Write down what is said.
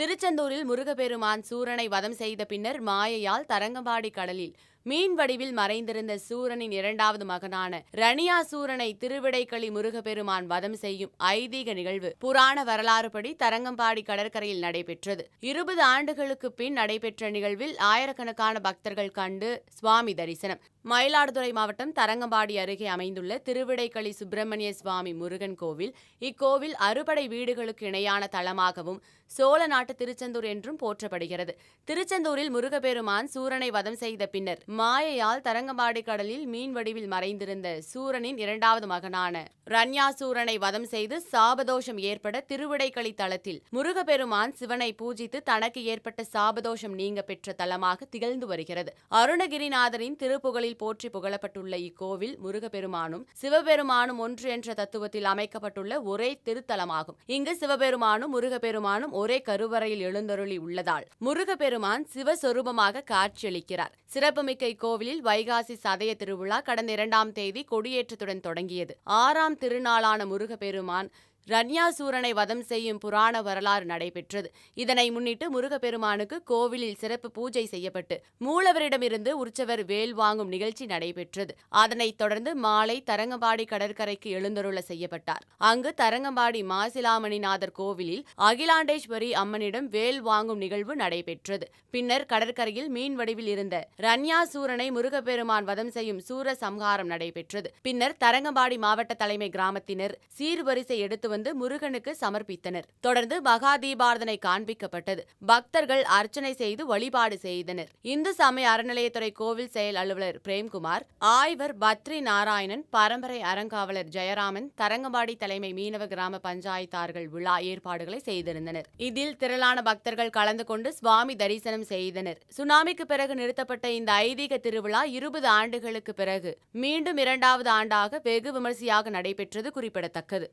திருச்செந்தூரில் முருகப்பெருமான் சூரனை வதம் செய்த பின்னர் மாயையால் தரங்கம்பாடி கடலில் மீன் வடிவில் மறைந்திருந்த சூரனின் இரண்டாவது மகனான ரணியாசூரனை திருவிடைக்களி முருகப்பெருமான் வதம் செய்யும் ஐதீக நிகழ்வு புராண வரலாறுபடி தரங்கம்பாடி கடற்கரையில் நடைபெற்றது. 20 ஆண்டுகளுக்கு பின் நடைபெற்ற நிகழ்வில் ஆயிரக்கணக்கான பக்தர்கள் கண்டு சுவாமி தரிசனம். மயிலாடுதுறை மாவட்டம் தரங்கம்பாடி அருகே அமைந்துள்ள திருவிடைக்களி சுப்பிரமணிய சுவாமி முருகன் கோவில். இக்கோவில் அறுபடை வீடுகளுக்கு இணையான தலமாகவும் சோழ நாட்டு திருச்செந்தூர் என்றும் போற்றப்படுகிறது. திருச்செந்தூரில் முருகப்பெருமான் சூரனை வதம் செய்த பின்னர் மாயையால் தரங்கம்பாடி கடலில் மீன் வடிவில் மறைந்திருந்த சூரனின் இரண்டாவது மகனான ரண்யாசூரனை வதம் செய்து சாபதோஷம் ஏற்பட திருவிடைக்களி தலத்தில் முருகப்பெருமான் சிவனை பூஜித்து தனக்கு ஏற்பட்ட சாபதோஷம் நீங்க பெற்ற தலமாக திகழ்ந்து வருகிறது. அருணகிரிநாதரின் திருப்புகழில் போற்றி புகழப்பட்டுள்ள இக்கோவில் முருகப்பெருமானும் சிவபெருமானும் ஒன்று என்ற தத்துவத்தில் அமைக்கப்பட்டுள்ள ஒரே திருத்தலமாகும். இங்கு சிவபெருமானும் முருகப்பெருமானும் ஒரே கருவறையில் எழுந்தருளி உள்ளதால் முருகப்பெருமான் சிவஸ்வரூபமாக காட்சியளிக்கிறார். சிறப்புமிக்க இக்கோவிலில் வைகாசி சதய திருவிழா கடந்த 2ஆம் தேதி கொடியேற்றத்துடன் தொடங்கியது. 6ஆம் திருநாளான முருகப்பெருமான் ரண்யாசூரனை வதம் செய்யும் புராண வரலாறு நடைபெற்றது. இதனை முன்னிட்டு முருகப்பெருமானுக்கு கோவிலில் சிறப்பு பூஜை செய்யப்பட்டு மூலவரிடமிருந்து உற்சவர் வேல் வாங்கும் நிகழ்ச்சி நடைபெற்றது. அதனைத் தொடர்ந்து மாலை தரங்கம்பாடி கடற்கரைக்கு எழுந்தருள செய்யப்பட்டார். அங்கு தரங்கம்பாடி மாசிலாமணிநாதர் கோவிலில் அகிலாண்டேஸ்வரி அம்மனிடம் வேல் வாங்கும் நிகழ்வு நடைபெற்றது. பின்னர் கடற்கரையில் மீன் வடிவில் இருந்த ரண்யாசூரனை முருகப்பெருமான் வதம் செய்யும் சூர சம்ஹாரம் நடைபெற்றது. பின்னர் தரங்கம்பாடி மாவட்ட தலைமை கிராமத்தினர் சீர்வரிசை எடுத்து வந்து முருகனுக்கு சமர்ப்பித்தனர். தொடர்ந்து மகா தீபாரதனை காண்பிக்கப்பட்டது. பக்தர்கள் அர்ச்சனை செய்து வழிபாடு செய்தனர். இந்து சமய அறநிலையத்துறை கோவில் செயல் அலுவலர் பிரேம்குமார், ஆய்வர் பத்ரி நாராயணன், பரம்பரை அறங்காவலர் ஜெயராமன், தரங்கம்பாடி தலைமை மீனவ கிராம பஞ்சாயத்தார்கள் விழா ஏற்பாடுகளை செய்திருந்தனர். இதில் திரளான பக்தர்கள் கலந்து கொண்டு சுவாமி தரிசனம் செய்தனர். சுனாமிக்கு பிறகு நிறுத்தப்பட்ட இந்த ஐதீக திருவிழா 20 ஆண்டுகளுக்கு பிறகு மீண்டும் 2வது ஆண்டாக வெகு விமரிசையாக நடைபெற்றது குறிப்பிடத்தக்கது.